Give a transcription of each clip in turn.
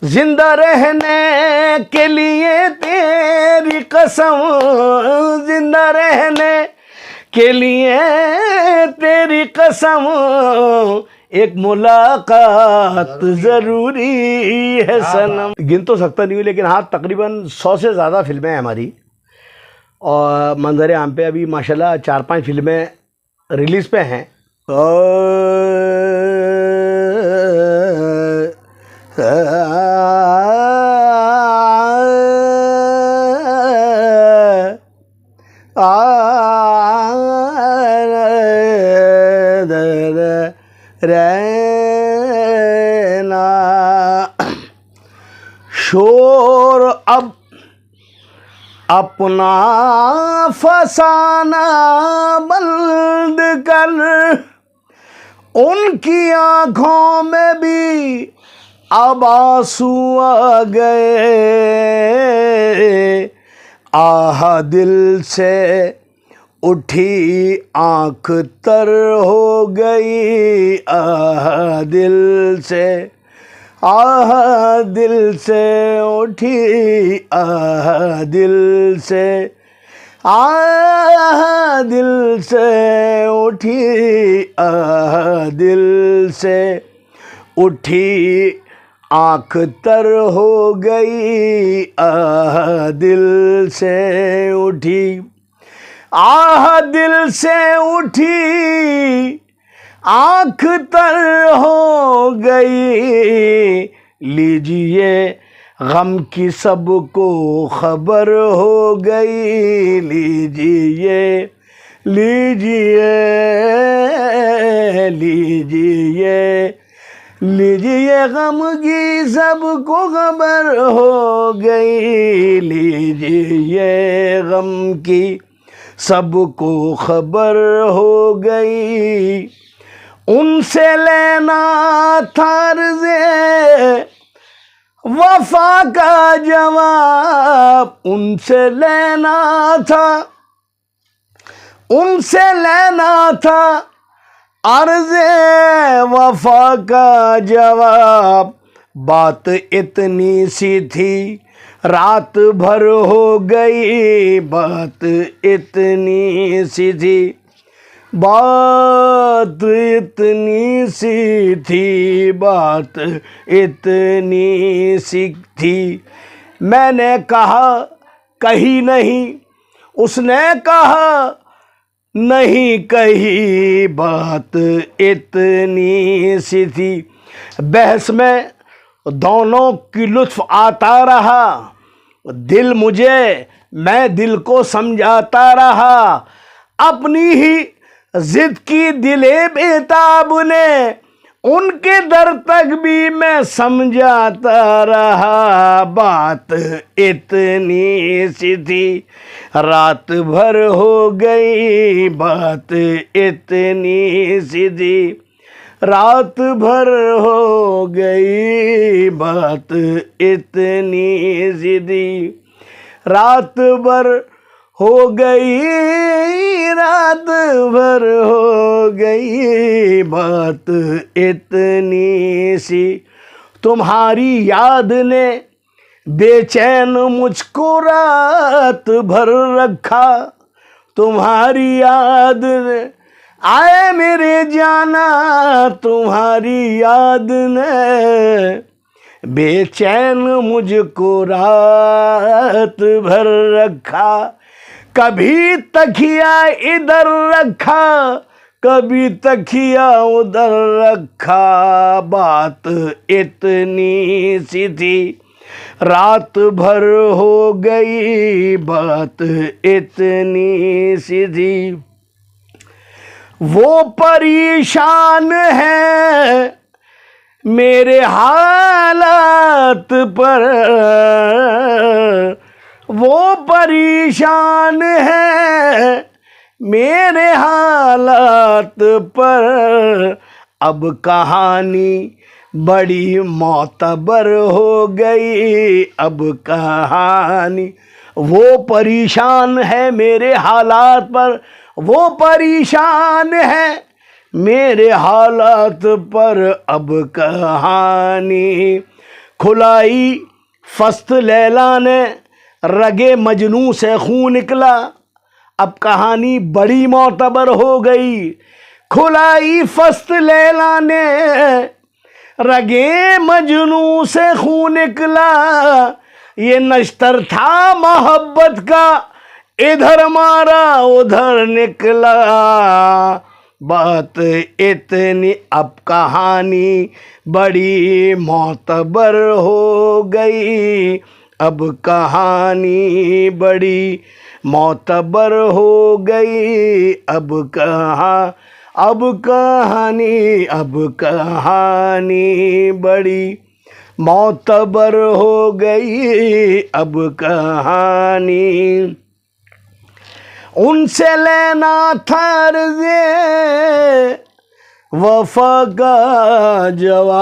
जिंदा रहने के लिए तेरी कसम, जिंदा रहने के लिए तेरी कसम, एक मुलाकात जरूरी है सनम। गिन तो सकता नहीं हूँ, लेकिन हाँ तकरीबन 100 से ज़्यादा फिल्में हैं हमारी, और मंजर आम पे अभी माशाल्लाह 4-5 फिल्में रिलीज़ पे हैं। रहना शोर अब अपना फसाना बंद कर, उनकी आँखों में भी अब आंसू आ गए। आह दिल से उठी आँख तर हो गई, आह दिल से, आह दिल से उठी, आह दिल से, आह दिल से उठी, आह दिल से उठी आँख तर हो गई, आह दिल से उठी, आह दिल से उठी आँख तर हो गई। लीजिए गम की सबको खबर हो गई, लीजिए लीजिए लीजिए लीजिए गम की सबको खबर हो गई, लीजिए गम की सबको खबर हो गई। उनसे लेना था अर्ज़े वफा का जवाब, उनसे लेना था, उनसे लेना था अर्ज़े वफा का जवाब। बात इतनी सी थी रात भर हो गई, बात इतनी सी थी, बात इतनी सी थी, बात इतनी सी थी। मैंने कहा कही नहीं, उसने कहा नहीं कही, बात इतनी सी थी। बहस में दोनों की लुत्फ आता रहा, दिल मुझे, मैं दिल को समझाता रहा। अपनी ही जिद की दिले बेताब ने, उनके दर तक भी मैं समझाता रहा। बात इतनी सी थी रात भर हो गई, बात इतनी सी थी रात भर हो गई, बात इतनी सी थी रात भर हो गई, रात भर हो गई, बात इतनी सी। तुम्हारी याद ने बेचैन मुझको रात भर रखा, तुम्हारी याद ने आए मेरे जाना, तुम्हारी याद ने बेचैन मुझको रात भर रखा। कभी तकिया इधर रखा, कभी तकिया उधर रखा। बात इतनी सी थी रात भर हो गई, बात इतनी सी थी। वो परेशान है मेरे हालात पर, वो परेशान है मेरे हालात पर। अब कहानी बड़ी मोतबर हो गई, अब कहानी, वो परेशान है मेरे हालात पर, वो परेशान है मेरे हालात पर। अब कहानी खुलाई फस्त लैला ने, रगे मजनू से खून निकला। अब कहानी बड़ी मोतबर हो गई। खुलाई फस्त लैला ने, रगे मजनू से खून निकला। ये नश्तर था मोहब्बत का, इधर मारा उधर निकला। बात इतनी, अब कहानी बड़ी मोतबर हो गई। अब कहानी बड़ी मोतबर हो गई। अब कहानी बड़ी मोतबर हो गई। अब कहानी उनसे लेना था अर्ज़े वफा का जवाब।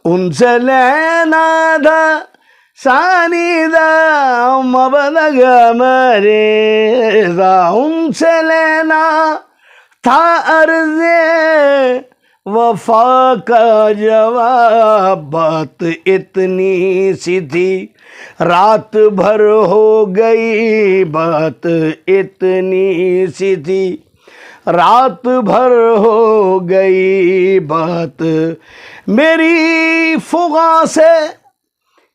उनसे लेना था सानिदा मबलग मरेजा। उनसे लेना था अर्ज़े वफा का जवाब। बात इतनी सी थी, रात भर हो गई। बात इतनी सी थी, रात भर हो गई। बात मेरी फुगा से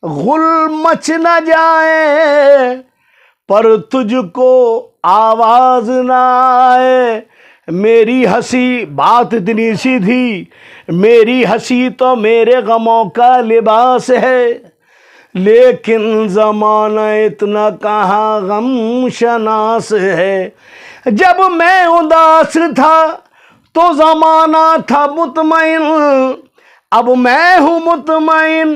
गुल मच न जाए, पर तुझको आवाज ना आए। मेरी हंसी बात इतनी सी थी, मेरी हंसी तो मेरे गमों का लिबास है। लेकिन ज़माना इतना कहाँ गम शनास है। जब मैं उदास था तो ज़माना था मुतमईन, अब मैं हूँ मुतमईन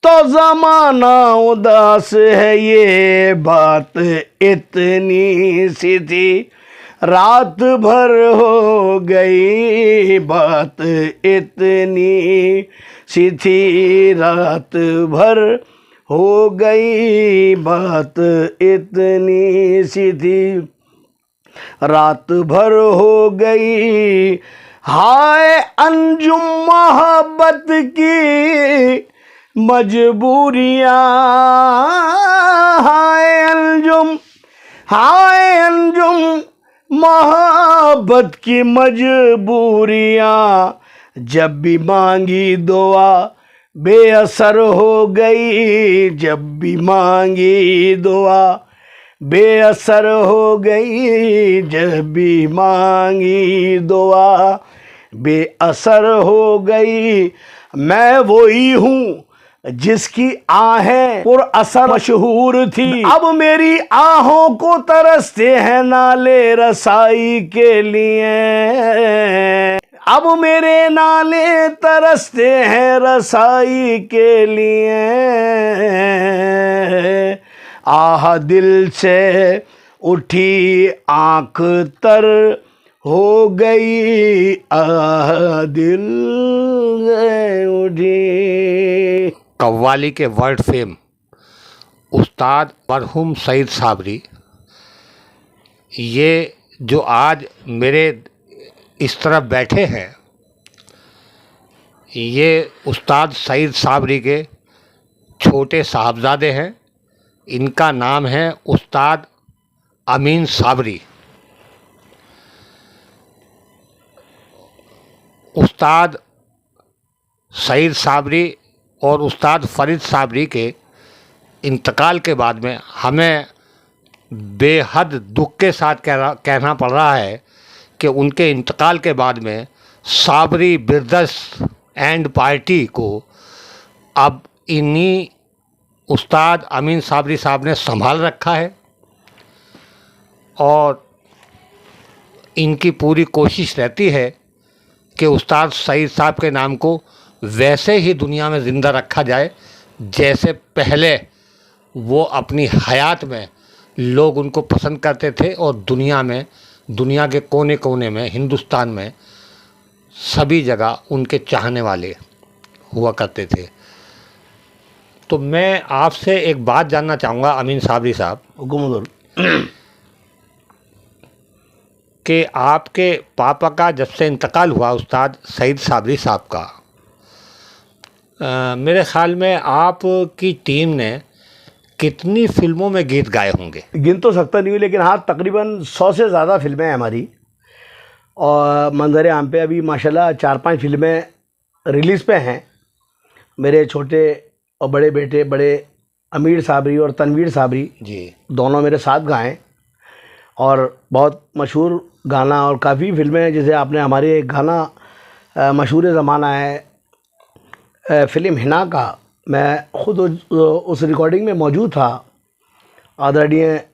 तो ज़माना उदास है। ये बात इतनी सी थी, रात भर हो गई। बात इतनी सी थी, रात भर हो गई। बात इतनी सी थी, रात भर हो गई। हाय अंजुम मोहब्बत की मजबूरियाँ, हाय अंजुम मोहब्बत की मजबूरियाँ। जब भी मांगी दुआ बेअसर हो गई। जब भी मांगी दुआ बेअसर हो गई। जब भी मांगी दुआ बेअसर हो गई। मैं वही हूँ जिसकी आहें पुरअसर मशहूर थी। अब मेरी आहों को तरसते हैं नाले रसाई के लिए। अब मेरे नाले तरसते हैं रसाई के लिए। आह दिल से उठी आँख तर हो गई। आह दिल से उठी। कव्वाली के वर्ल्ड फेम उस्ताद मरहूम सईद साबरी, ये जो आज मेरे इस तरफ बैठे हैं, ये उस्ताद सईद साबरी के छोटे साहबजादे हैं। इनका नाम है उस्ताद अमीन साबरी। उस्ताद सईद साबरी और उस्ताद फ़रीद साबरी के इंतकाल के बाद में हमें बेहद दुख के साथ कहना पड़ रहा है कि उनके इंतकाल के बाद में साबरी ब्रदर्स एंड पार्टी को अब इन्हीं उस्ताद अमीन साबरी साहब ने संभाल रखा है। और इनकी पूरी कोशिश रहती है कि उस्ताद सईद साहब के नाम को वैसे ही दुनिया में ज़िंदा रखा जाए जैसे पहले वो अपनी हयात में लोग उनको पसंद करते थे। और दुनिया के कोने कोने में, हिंदुस्तान में सभी जगह उनके चाहने वाले हुआ करते थे। तो मैं आपसे एक बात जानना चाहूँगा अमीन साबरी साहब कि आपके पापा का जब से इंतकाल हुआ उस्ताद सईद साबरी साहब का, मेरे ख्याल में आपकी टीम ने कितनी फिल्मों में गीत गाए होंगे? गिन तो सकता नहीं हूँ, लेकिन हाँ तकरीबन 100 से ज़्यादा फिल्में हैं हमारी। और मंजर आम पे अभी माशाल्लाह 4-5 फिल्में रिलीज़ पे हैं। मेरे छोटे और बड़े बेटे, बड़े अमीर साबरी और तनवीर साबरी जी, दोनों मेरे साथ गाएं। और बहुत मशहूर गाना और काफ़ी फिल्में, जैसे आपने हमारे एक गाना मशहूर ज़माना है फ़िल्म हिना का, मैं ख़ुद उस रिकॉर्डिंग में मौजूद था। आदरणीय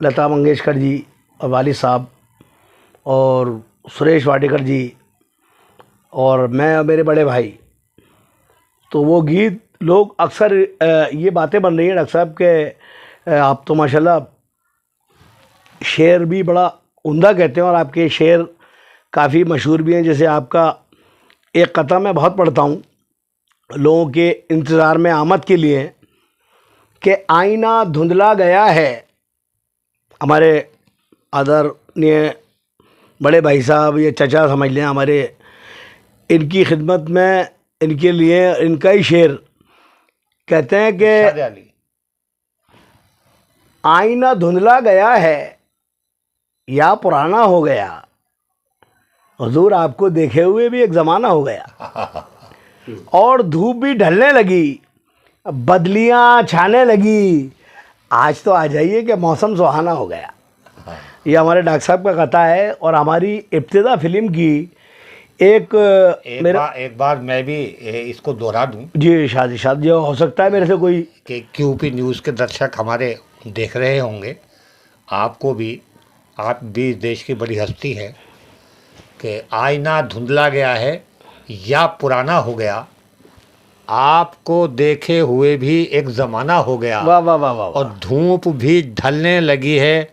लता मंगेशकर जी और वालिद साहब और सुरेश वाडेकर जी और मैं और मेरे बड़े भाई, तो वो गीत लोग अक्सर ये बातें बन रही हैं डॉक्टर साहब के आप तो माशाल्लाह शेर भी बड़ा उम्दा कहते हैं और आपके शेर काफ़ी मशहूर भी हैं। जैसे आपका एक कथा मैं बहुत पढ़ता हूँ लोगों के इंतज़ार में आमद के लिए कि आईना धुंधला गया है। हमारे आदरणीय बड़े भाई साहब, ये चचा समझ लें हमारे, इनकी खिदमत में इनके लिए इनका ही शेर कहते हैं कि आईना धुंधला गया है या पुराना हो गया, हुजूर आपको देखे हुए भी एक ज़माना हो गया। और धूप भी ढलने लगी, बदलियाँ छाने लगी, आज तो आ जाइए कि मौसम सुहाना हो गया। ये हमारे डॉक्टर साहब का कथा है। और हमारी इब्तिदा फिल्म की एक बार मैं भी इसको दोहरा दूं जी, शादी जो हो सकता है मेरे से कोई कि क्यूपी न्यूज़ के दर्शक हमारे देख रहे होंगे, आपको भी, आप भी देश की बड़ी हस्ती है, कि आईना धुंधला गया है या पुराना हो गया, आपको देखे हुए भी एक ज़माना हो गया। वाह वाह वाह वाह। और धूप भी ढलने लगी है,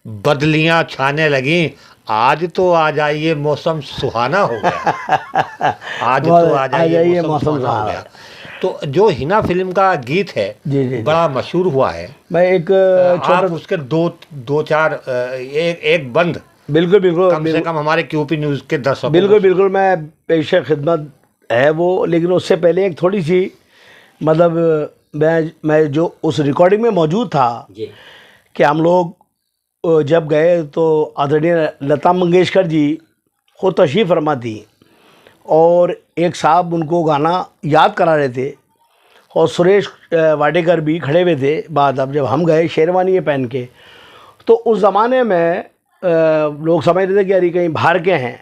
बदलियाँ छाने लगी, आज तो आ जाइए मौसम सुहाना हो गया। आज तो आ जाइए मौसम सुहाना हो गया। तो जो हिना फिल्म का गीत है जी, बड़ा मशहूर हुआ है। मैं एक आप उसके दो चार एक बंद बिल्कुल कम से कम हमारे क्यूपी न्यूज़ के दर्शकों बिल्कुल मैं पेशे खिदमत है वो, लेकिन उससे पहले एक थोड़ी सी मतलब मैं जो उस रिकॉर्डिंग में मौजूद था कि हम लोग जब गए तो आदरणीय लता मंगेशकर जी खुद तशरीफ़ फरमा थी और एक साहब उनको गाना याद करा रहे थे और सुरेश वाडेकर भी खड़े हुए थे। बाद अब जब हम गए शेरवानी ये पहन के, तो उस ज़माने में लोग समझ रहे थे कि अरे कहीं बाहर के हैं,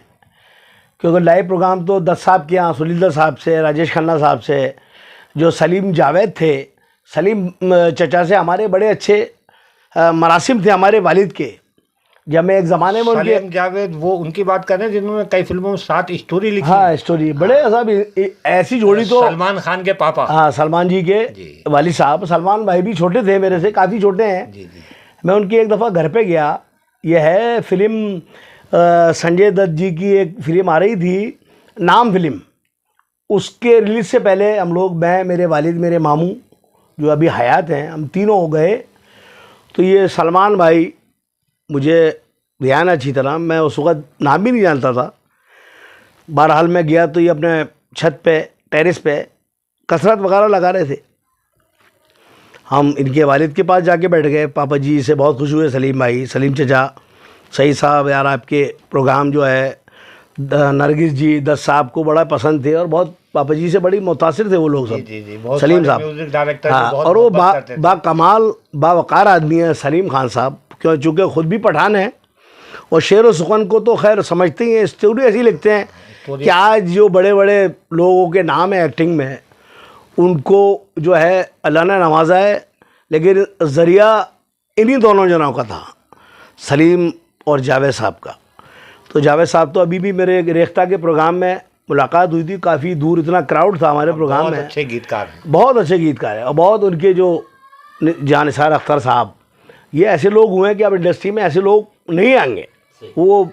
क्योंकि लाइव प्रोग्राम तो दत्त साहब के यहाँ, सुनील साहब से, राजेश खन्ना साहब से, जो सलीम जावेद थे, सलीम चचा से हमारे बड़े अच्छे मरासिम थे हमारे वालिद के। जब मैं एक ज़माने में उनके सलीम जावेद, वो उनकी बात कर रहे हैं जिन्होंने कई फिल्मों में 7 स्टोरी लिखी। हाँ, स्टोरी बड़े साहब ऐसी जोड़ी तो सलमान खान के पापा, हाँ सलमान जी के वालिद साहब। सलमान भाई भी छोटे थे मेरे से, काफ़ी छोटे हैं। जी। मैं उनके एक दफ़ा घर पे गया, यह है फिल्म संजय दत्त जी की एक फिल्म आ रही थी नाम फिल्म, उसके रिलीज़ से पहले हम लोग, मैं, मेरे वालिद, मेरे मामू जो अभी हयात हैं, हम तीनों हो गए। तो ये सलमान भाई मुझे ध्यान अच्छी तरह, मैं उस वक़्त नाम भी नहीं जानता था। बहरहाल मैं गया तो ये अपने छत पे, टेरेस पे कसरत वगैरह लगा रहे थे। हम इनके वालिद के पास जाके बैठ गए। पापा जी से बहुत खुश हुए, सलीम भाई, सलीम चचा, सही साहब, यार आपके प्रोग्राम जो है नरगिस जी, दत्त साहब को बड़ा पसंद थे और बहुत पापा जी से बड़ी मुतासिर थे वो लोग सब। जी, सलीम साहब, हाँ, और वो बाकमाल बावकार आदमी है सलीम खान साहब, क्यों चूँकि ख़ुद भी पठान है और शेर व सुखन को तो खैर समझते ही हैं, स्टोरी ऐसी लिखते हैं कि आज जो बड़े बड़े लोगों के नाम है एक्टिंग में, उनको जो है अल्लाह ने नवाजा है, लेकिन ज़रिया इन्हीं दोनों जनों का था, सलीम और जावेद साहब का। तो जावेद साहब तो अभी भी मेरे रेख्ता के प्रोग्राम में मुलाकात हुई थी, काफ़ी दूर, इतना क्राउड था हमारे प्रोग्राम में। बहुत अच्छे गीतकार हैं, बहुत अच्छे गीतकार हैं। और बहुत उनके जो जानिसार अख्तर साहब, ये ऐसे लोग हुए हैं कि अब इंडस्ट्री में ऐसे लोग नहीं आएंगे, वो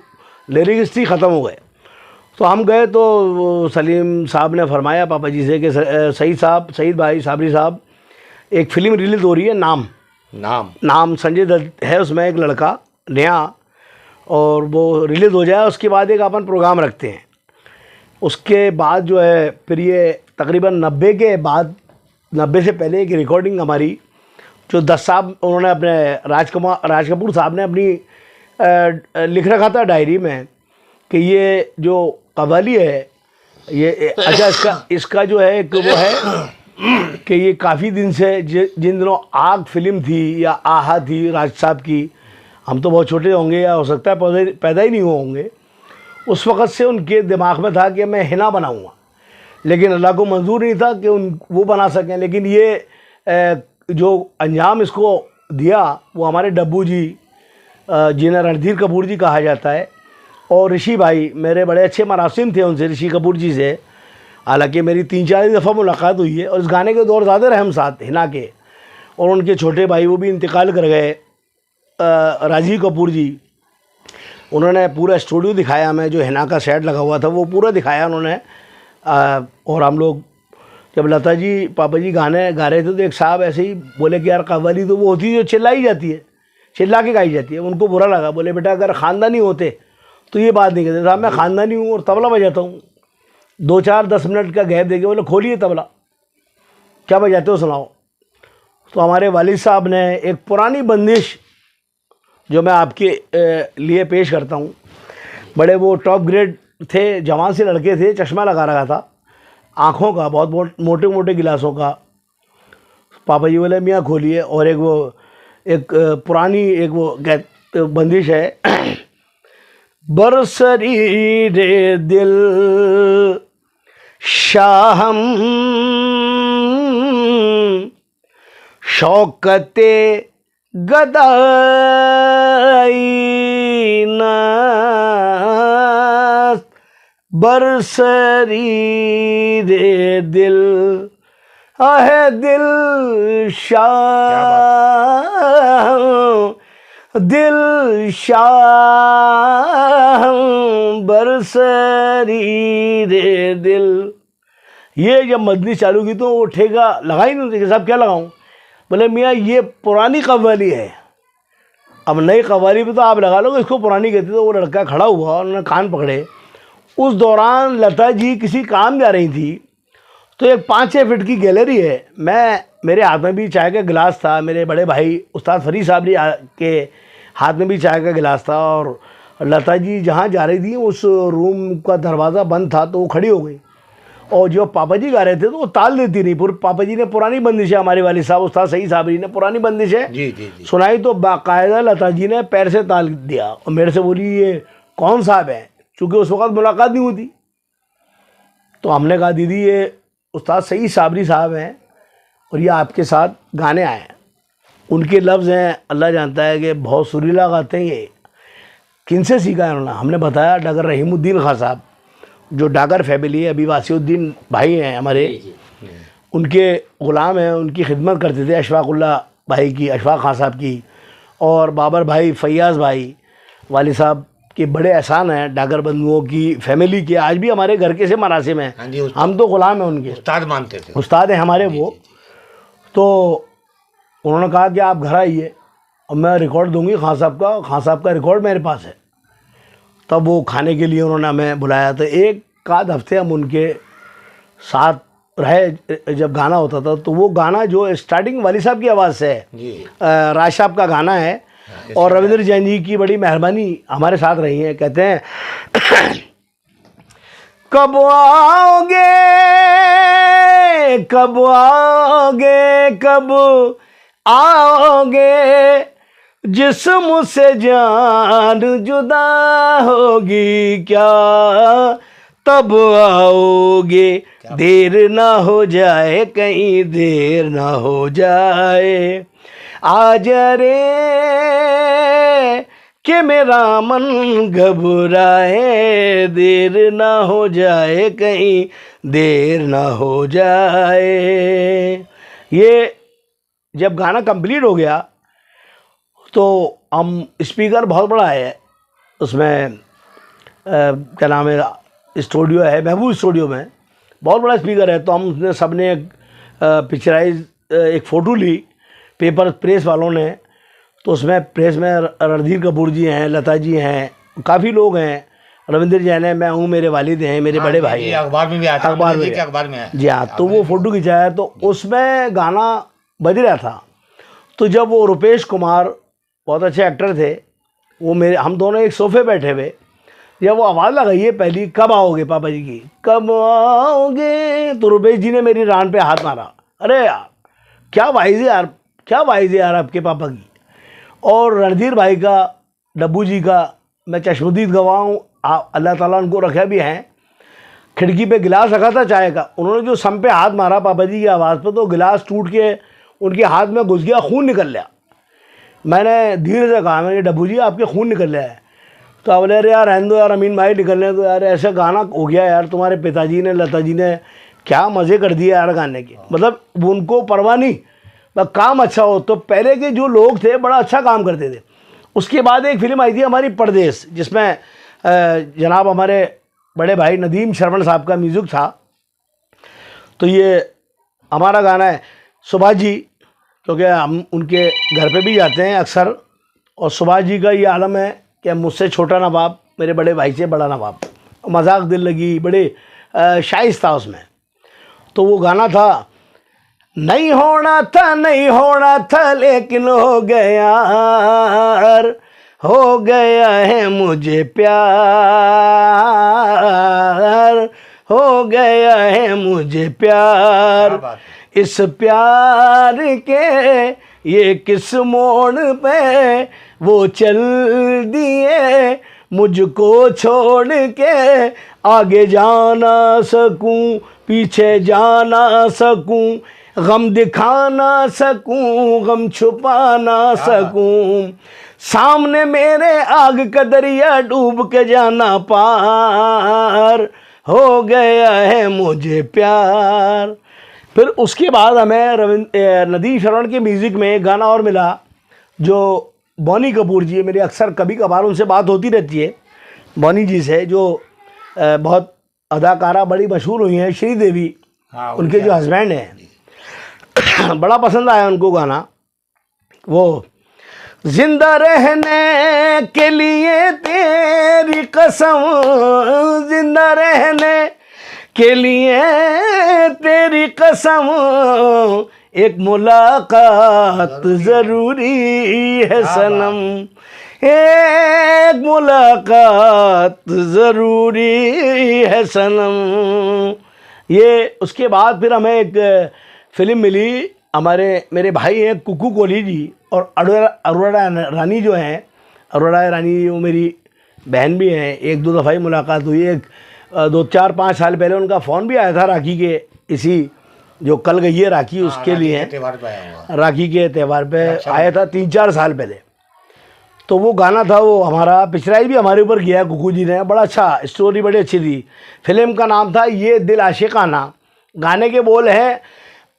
लिरिक्स ही ख़त्म हो गए। तो हम गए तो सलीम साहब ने फरमाया पापा जी से कि सईद साहब, सईद भाई, साबरी साहब, एक फ़िल्म रिलीज़ हो रही है नाम संजय दत्त है उसमें एक लड़का नया, और वो रिलीज़ हो जाए उसके बाद एक अपन प्रोग्राम रखते हैं। उसके बाद जो है फिर ये तकरीबन 90 के बाद, 90 से पहले एक रिकॉर्डिंग हमारी जो 10 साहब उन्होंने अपने राज कपूर साहब ने अपनी लिख रखा था डायरी में कि ये जो कव्वाली है ये अच्छा इसका जो है एक वो है कि ये काफ़ी दिन से जिन दिनों आग फिल्म थी या आहा थी राज साहब की, हम तो बहुत छोटे होंगे या हो सकता है पैदा ही नहीं हुए होंगे, उस वक़्त से उनके दिमाग में था कि मैं हिना बनाऊंगा, लेकिन अल्लाह को मंजूर नहीं था कि वो बना सकें। लेकिन ये जो अंजाम इसको दिया वो हमारे डब्बू जी, जिन्हें रणधीर कपूर जी कहा जाता है, और ऋषि भाई, मेरे बड़े अच्छे मरासिम थे उनसे, ऋषि कपूर जी से। हालांकि मेरी 3-4 दफ़ा मुलाकात हुई है और इस गाने के दौर ज़्यादा रहे हम साथ हिना के। और उनके छोटे भाई वो भी इंतकाल कर गए, राजीव कपूर जी, उन्होंने पूरा स्टूडियो दिखाया हमें, जो हिना का सेट लगा हुआ था वो पूरा दिखाया उन्होंने। और हम लोग जब लता जी पापा जी गाने गा रहे थे तो एक साहब ऐसे ही बोले कि यार कव्वाली तो वो होती है जो चिल्लाई जाती है, चिल्ला के गाई जाती है। उनको बुरा लगा, बोले बेटा अगर ख़ानदानी होते तो ये बात नहीं कहते। साहब मैं ख़ानदानी हूँ और तबला बजाता हूँ। 2-4-10 मिनट का गैप देके बोले खोलिए तबला, क्या बजाते हो सुनाओ। तो हमारे वालिद साहब ने एक पुरानी बंदिश जो मैं आपके लिए पेश करता हूँ, बड़े वो टॉप ग्रेड थे, जवान से लड़के थे, चश्मा लगा रखा था, आँखों का, बहुत मोटे मोटे गिलासों का। पापा जी बोले मियाँ खोलिए, और एक पुरानी एक वो बंदिश है, बरसरी रे दिल शाहम शौकते गदाई नास, बरसरी रे दिल आहे दिल शाह, दिल शाह बरसरी रे दिल। ये जब मदनी चालू की तो वो ठेका लगा ही नहीं थे कि साहब क्या लगाऊं। बोले मियाँ ये पुरानी कव्वाली है, अब नई कव्वाली पे तो आप लगा लो, इसको पुरानी कहते। तो वो लड़का खड़ा हुआ और उन्होंने कान पकड़े। उस दौरान लता जी किसी काम जा रही थी, तो एक 5-6 फीट की गैलरी है, मेरे हाथ में भी चाय का गिलास था, मेरे बड़े भाई उस्ताद फरीद साहब जी के हाथ में भी चाय का गिलास था, और लता जी जहाँ जा रही थी उस रूम का दरवाज़ा बंद था, तो वो खड़ी हो गई। और जो पापा जी गा रहे थे तो वो ताल देती नहीं। पापा जी ने पुरानी बंदिश है, हमारे वालिद साहब उस्ताद सईद साहब जी ने पुरानी बंदिश है जी सुनाई, तो बाकायदा लता जी ने पैर से ताल दिया और मेरे से बोली ये कौन साहब है, चूँकि उस वक़्त मुलाकात नहीं हुई थी। तो हमने कहा दीदी ये उस्ताद सईद साबरी साहब हैं और ये आपके साथ गाने आए हैं। उनके लफ्ज़ हैं, अल्लाह जानता है कि बहुत सुरीला गाते हैं। ये किनसे सीखा है उन्होंने? हमने बताया डगर रहीमुद्दीन खां साहब, जो डागर फैमिली है, अभी वासिउद्दीन भाई हैं हमारे, उनके ग़ुलाम हैं, उनकी खिदमत करते थे अशफाकुल्ला भाई की, अशफाक खां साहब की, और बाबर भाई, फैयाज़ भाई, वालिद साहब के बड़े एहसान हैं डागर बंधुओं की फैमिली के। आज भी हमारे घर के से मरासिम हैं, हम तो ग़ुलाम हैं उनके, उस्ताद मानते थे, उस्ताद हैं हमारे वो। तो उन्होंने कहा कि आप घर आइए और मैं रिकॉर्ड दूंगी खान साहब का, खान साहब का रिकॉर्ड मेरे पास है। तब वो खाने के लिए उन्होंने हमें बुलाया। तो 1 हफ्ते हम उनके साथ रहे। जब गाना होता था तो वो गाना जो स्टार्टिंग वाली साहब की आवाज़ से है, राज साहब का गाना है, और रविंद्र जैन जी की बड़ी मेहरबानी हमारे साथ रही है। कहते हैं कब आओगे, कब आओगे, कब आओगे, जिस्म से जान जुदा होगी क्या, तब आओगे, देर ना हो जाए, कहीं देर ना हो जाए, आज रे कि मेरा मन घबराए, देर ना हो जाए, कहीं देर ना हो जाए। ये जब गाना कंप्लीट हो गया तो हम स्पीकर बहुत बड़ा है उसमें, क्या नाम है, स्टूडियो है महबूब स्टूडियो में, बहुत बड़ा स्पीकर है। तो हम उसने सब ने पिक्चराइज एक फ़ोटो ली पेपर प्रेस वालों ने। तो उसमें प्रेस में रणधीर कपूर जी हैं, लता जी हैं, काफ़ी लोग हैं, रविंद्र जैन है, मैं हूँ, मेरे वालिद हैं, मेरे बड़े भाई ये हैं। अखबार में भी आया था, अखबार रविंद्र जी में। के अखबार में आया। जी हाँ, तो वो फ़ोटो खिंचाया, तो उसमें गाना बज रहा था। तो जब वो रुपेश कुमार बहुत अच्छे एक्टर थे, वो मेरे, हम दोनों एक सोफे बैठे हुए, जब वो आवाज़ लगाई है पहली, कब आओगे पापा जी की, कब आओगे, तो रुपेश जी ने मेरी रान पे हाथ मारा। अरे यार क्या वाइज है यार, क्या वाइज है यार आपके पापा की। और रणधीर भाई का, डब्बू जी का मैं चश्मदीद गवाह हूँ, अल्लाह ताला उनको रखे भी हैं। खिड़की पे गिलास रखा था चाय का, उन्होंने जो सम पे हाथ मारा पापा जी की आवाज़ पे, तो गिलास टूट के उनके हाथ में घुस गया, खून निकल गया। मैंने धीरे से कहा, मैंने डब्बू जी आपके खून निकल रहा है। तो बोले अरे यार रहने दो यार, अमीन भाई निकलने दो यार, ऐसा गाना हो गया यार, तुम्हारे पिताजी ने, लता जी ने क्या मज़े कर दिए यार गाने के। मतलब उनको परवाह नहीं, बस काम अच्छा हो। तो पहले के जो लोग थे बड़ा अच्छा काम करते थे। उसके बाद एक फिल्म आई थी हमारी परदेस, जिसमें जनाब हमारे बड़े भाई नदीम श्रवण साहब का म्यूज़िक था। तो ये हमारा गाना है सुभाष जी, क्योंकि हम उनके घर पे भी जाते हैं अक्सर, और सुभाष जी का ये आलम है कि मुझसे छोटा नवाब, मेरे बड़े भाई से बड़ा नवाब। मजाक दिल लगी, बड़े शाइस्त था उसमें। तो वो गाना था, नहीं होना था, नहीं होना था, लेकिन हो गया, हो गया है मुझे प्यार, हो गया है मुझे प्यार। इस प्यार के ये किस मोड़ पे वो चल दिए, मुझको छोड़ के आगे जाना सकूं, पीछे जाना सकूं, गम दिखा ना सकूं, गम छुपा ना सकूं, सामने मेरे आग का दरिया डूब के जाना पार, हो गया है मुझे प्यार। फिर उसके बाद हमें नदीम श्रवण के म्यूज़िक में एक गाना और मिला, जो बॉनी कपूर जी है, मेरी अक्सर कभी कभार उनसे बात होती रहती है, बॉनी जी से, जो बहुत अदाकारा बड़ी मशहूर हुई हैं, श्रीदेवी, उनके जो हस्बैंड हैं। बड़ा पसंद आया उनको गाना, वो जिंदा रहने के लिए तेरी कसम, जिंदा रहने के लिए तेरी कसम, एक मुलाकात ज़रूरी है सनम, एक मुलाकात ज़रूरी है सनम। ये उसके बाद फिर हमें एक फिल्म मिली, मेरे भाई हैं कुकू कोहली जी और अरोड़ा रानी जो हैं, अरोड़ा रानी वो मेरी बहन भी हैं। एक दो दफ़ा ही मुलाकात हुई, एक 2-4-5 साल पहले उनका फ़ोन भी आया था राखी के, इसी जो कल गई है राखी उसके लिए, राखी के त्यौहार पे आया था 3-4 साल पहले। तो वो गाना था, वो हमारा पिक्चराइज भी हमारे ऊपर किया है कुकू जी ने, बड़ा अच्छा, स्टोरी बड़ी अच्छी थी। फिल्म का नाम था ये दिल आशिकाना। गाने के बोल हैं,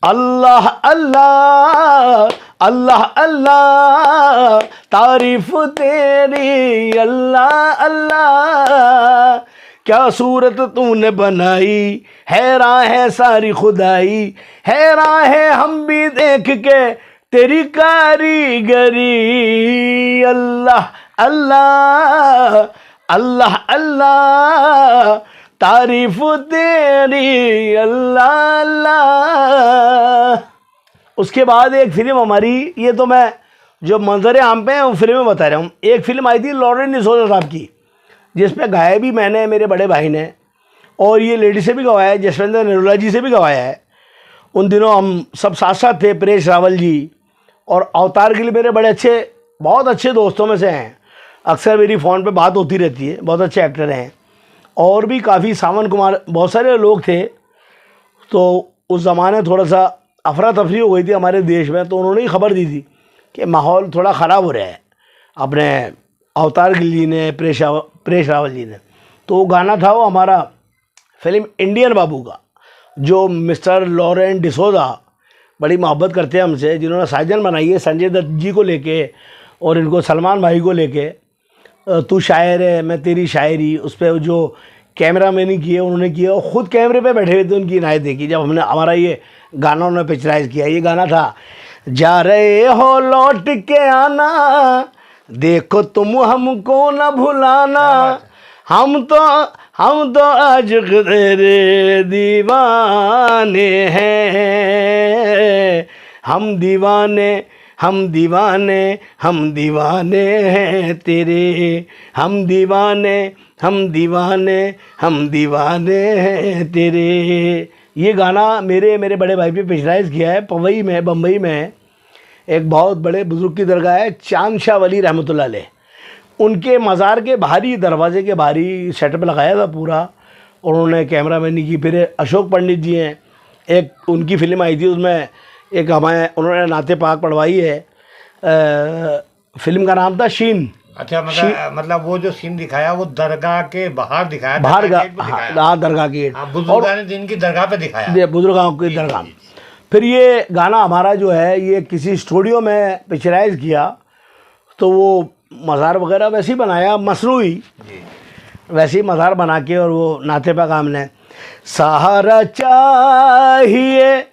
अल्लाह अल्लाह अल्लाह अल्लाह तारीफ तेरी, अल्लाह अल्लाह क्या सूरत तूने बनाई, हैरान है सारी खुदाई, हैरान है हम भी देख के तेरी कारीगरी, अल्लाह अल्लाह अल्लाह अल्लाह तारीफ तेरी, अल्लाह अल्लाह। उसके बाद एक फिल्म हमारी, ये तो मैं जो मंजर आम पे हैं वो फिल्म में बता रहा हूँ। एक फिल्म आई थी लॉरेंस डिसोजा साहब की, जिसमें गाया भी मैंने, मेरे बड़े भाई ने, और ये लेडी से भी गवाया है, जसविंदर निरोला जी से भी गवाया है। उन दिनों हम सब साथ साथ थे, परेश रावल जी, और अवतार के लिए मेरे बड़े अच्छे, बहुत अच्छे दोस्तों में से हैं। अक्सर मेरी फ़ोन पे बात होती रहती है, बहुत अच्छे एक्टर हैं। और भी काफ़ी, सावन कुमार, बहुत सारे लोग थे। तो उस ज़माने थोड़ा सा अफरा तफरी हो गई थी हमारे देश में, तो उन्होंने ही खबर दी थी कि माहौल थोड़ा ख़राब हो रहा है, अपने अवतार गिल जी ने, परेश रावल जी ने। तो वो गाना था, वो हमारा फिल्म इंडियन बाबू का, जो मिस्टर लॉरेंस डिसोजा बड़ी मोहब्बत करते हैं हमसे, जिन्होंने साजन बनाई है संजय दत्त जी को लेके, और इनको सलमान भाई को लेके, तू शायर है मैं तेरी शायरी, उस पर जो कैमरा मैनी किए उन्होंने किया, और ख़ुद कैमरे पे बैठे हुए थे, उनकी इनायत देखी जब हमने हमारा ये गाना उन्होंने पिक्चराइज किया। ये गाना था, जा रहे हो लौट के आना, देखो तुम हमको न भुलाना, हम तो आशिक तेरे दीवाने हैं, हम दीवाने हम दीवाने हम दीवाने हैं तेरे, हम दीवाने हम दीवाने हम दीवाने हैं तेरे। ये गाना मेरे बड़े भाई पे पिक्चराइज किया है पवई में, बम्बई में। एक बहुत बड़े बुज़ुर्ग की दरगाह है, चांद शाह वली रहमतुल्लाह अलैह, उनके मज़ार के बाहरी दरवाजे के बाहरी सेटअप लगाया था पूरा, और उन्होंने कैमरामैनी की। फिर अशोक पंडित जी हैं, एक उनकी फ़िल्म आई थी, उसमें एक हमारे उन्होंने नाते पाक पढ़वाई है। फिल्म का नाम था शीन। अच्छा, मतलब वो जो सीन दिखाया वो दरगाह के बाहर दिखाया, बाहर हाँ दरगाह की गेट, बुजुर्गान दिन की दरगाह पे दिखाया, बुजुर्गों की दरगाह। फिर ये गाना हमारा जो है ये किसी स्टूडियो में पिक्चराइज किया, तो वो मज़ार वगैरह वैसे ही बनाया, मसनूई वैसे ही मज़ार बना के, और वो नाते पाक हमने सहारा चाहिए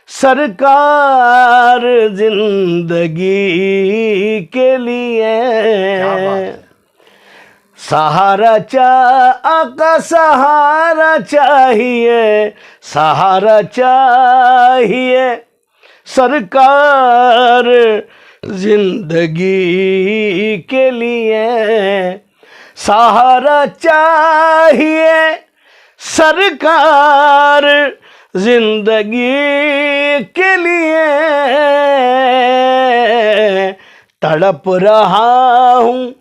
सरकार जिंदगी के लिए, सहारा आका सहारा चाहिए, सहारा चाहिए सरकार जिंदगी के लिए, सहारा चाहिए सरकार जिंदगी के लिए, तड़प रहा हूँ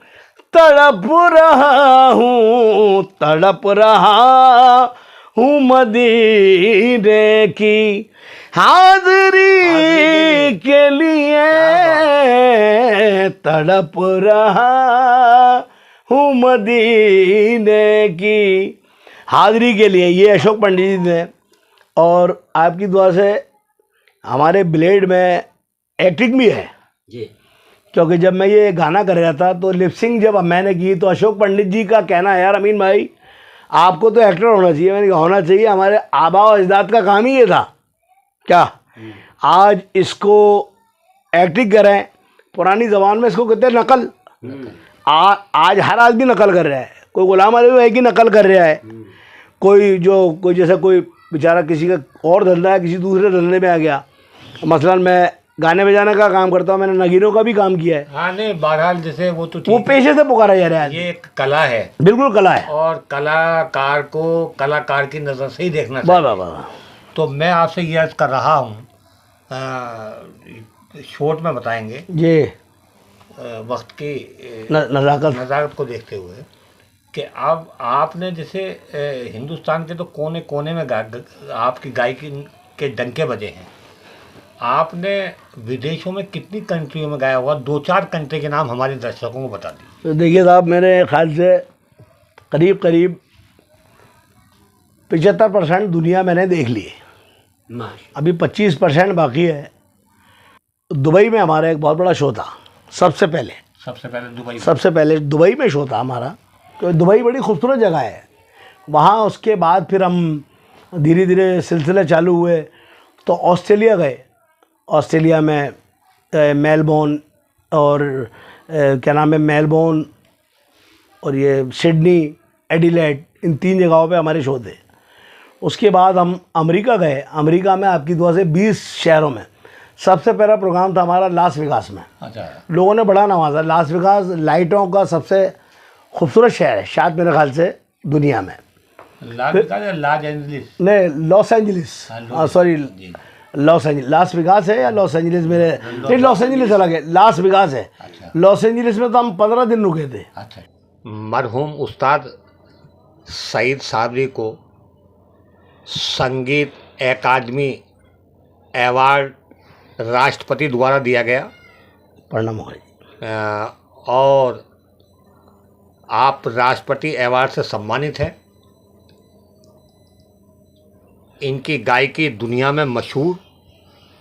तड़प रहा हूँ तड़प रहा हूँ मदीने की हाज़री के लिए, तड़प रहा हूँ मदीने की हाज़री के लिए। ये अशोक पंडित जी ने, और आपकी दुआ से हमारे ब्लेड में एक्टिंग भी है जी, क्योंकि जब मैं ये गाना कर रहा था तो लिपसिंग जब मैंने की तो अशोक पंडित जी का कहना है, यार अमीन भाई आपको तो एक्टर होना चाहिए। मैंने कहा होना चाहिए, हमारे आबा और अजदाद का काम ही ये था क्या, आज इसको एक्टिंग करें। पुरानी ज़बान में इसको कहते हैं नकल। आज हर आदमी नकल कर रहा है, कोई गुलाम अली भाई की नकल कर रहा है, कोई जैसे कोई बेचारा किसी का और धंधा है, किसी दूसरे धंधे में आ गया। मसलन मैं गाने बजाने का काम करता हूँ, मैंने नगीनों का भी काम किया है। हाँ नहीं, बहरहाल जैसे वो तो वो पेशे से पुकारा जा रहा है, ये एक कला है, बिल्कुल कला है, और कलाकार को कलाकार की नज़र से ही देखना चाहिए। वाह। तो मैं आपसे ये अर्ज कर रहा हूँ, शॉर्ट में बताएंगे ये वक्त की नज़ाकत को देखते हुए कि अब आपने जैसे हिंदुस्तान के तो कोने कोने में आपकी गायकी के डंके बजे हैं। आपने विदेशों में कितनी कंट्रियों में गाया हुआ, 2-4 कंट्री के नाम हमारे दर्शकों को बता दीजिए। तो देखिए साहब, मेरे ख्याल से करीब 75% दुनिया मैंने देख ली है, अभी 25% बाकी है। दुबई में हमारा एक बहुत बड़ा शो था, सबसे पहले दुबई में शो था हमारा। तो दुबई बड़ी खूबसूरत जगह है वहाँ। उसके बाद फिर हम धीरे धीरे सिलसिले चालू हुए तो ऑस्ट्रेलिया गए। ऑस्ट्रेलिया में मेलबोर्न और क्या नाम है, मेलबोर्न और ये सिडनी, एडिलेड, इन 3 जगहों पे हमारे शो थे। उसके बाद हम अमेरिका गए। अमेरिका में आपकी दुआ से 20 शहरों में। सबसे पहला प्रोग्राम था हमारा लास वेगास में। अच्छा। लोगों ने बड़ा नवाजा। लास वेगास लाइटों का सबसे खूबसूरत शहर है शायद मेरे ख्याल से दुनिया में। लॉस एंजलिस नहीं, Los Angeles, sorry Los Angeles. Las Vegas है या लॉस एंजलिस, मेरे नहीं, लॉस एंजलिस अलग है, लास वेगास है। अच्छा। लॉस एंजलिस में तो हम 15 दिन रुके थे। अच्छा। मरहूम उस्ताद सईद साबरी को संगीत अकादमी अवार्ड राष्ट्रपति द्वारा दिया गया। प्रणाम होगा। और आप राष्ट्रपति अवार्ड से सम्मानित हैं। इनकी गायकी दुनिया में मशहूर,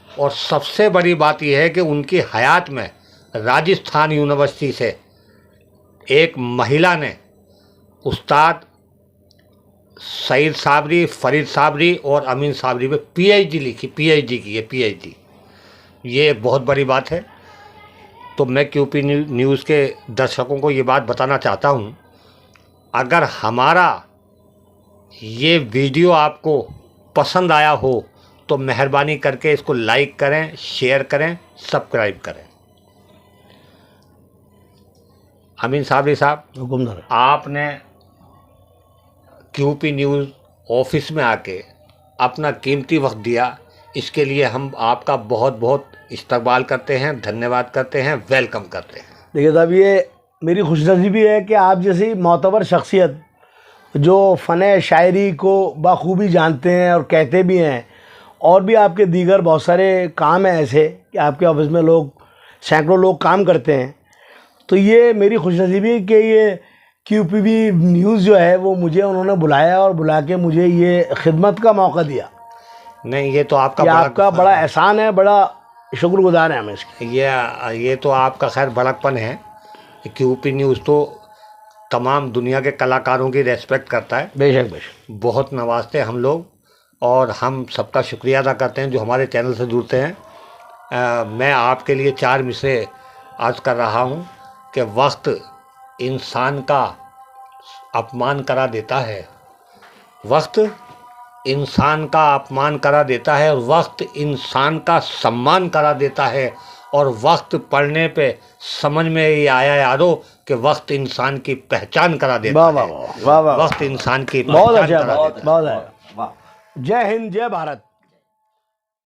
और सबसे बड़ी बात यह है कि उनकी हयात में राजस्थान यूनिवर्सिटी से एक महिला ने उस्ताद सईद साबरी, फरीद साबरी और अमीन साबरी पे पीएचडी लिखी, पीएचडी की है, पीएचडी। ये बहुत बड़ी बात है। तो मैं क्यूपी न्यूज़ के दर्शकों को ये बात बताना चाहता हूँ अगर हमारा ये वीडियो आपको पसंद आया हो तो मेहरबानी करके इसको लाइक करें, शेयर करें, सब्सक्राइब करें। अमीन साबरी साहब, हुकुमदार। आपने QP न्यूज़ ऑफिस में आके अपना कीमती वक्त दिया, इसके लिए हम आपका बहुत बहुत इस्तकबाल करते हैं, धन्यवाद करते हैं, वेलकम करते हैं। देखिए साहब, ये मेरी खुशनसीबी है कि आप जैसी मोतबर शख्सियत जो फ़न शायरी को बखूबी जानते हैं और कहते भी हैं, और भी आपके दीगर बहुत सारे काम हैं ऐसे कि आपके ऑफिस में सैकड़ों लोग काम करते हैं, तो ये मेरी खुशनसीबी है कि ये QPB न्यूज़ जो है वो मुझे उन्होंने बुलाया और बुला के मुझे ये खिदमत का मौका दिया। नहीं, ये तो आपका बड़ा एहसान है, बड़ा शुक्रगुजार है हम इसके। ये तो आपका खैर बड़कपन है। QP न्यूज़ तो तमाम दुनिया के कलाकारों की रेस्पेक्ट करता है, बेशक बेशक, बहुत नवाजते हैं हम लोग, और हम सबका शुक्रिया अदा करते हैं जो हमारे चैनल से जुड़ते हैं। मैं आपके लिए 4 मिसरे अर्ज कर रहा हूँ कि वक्त इंसान का अपमान करा देता है, वक्त इंसान का अपमान करा देता है, और वक्त इंसान का सम्मान करा देता है, और वक्त पढ़ने पे समझ में ये आया यारो कि वक्त इंसान की पहचान करा देता है। वाह वाह, वक्त इंसान की बहुत पहचान अच्छा, करा देता है। बहुत अच्छा। जय हिंद, जय भारत।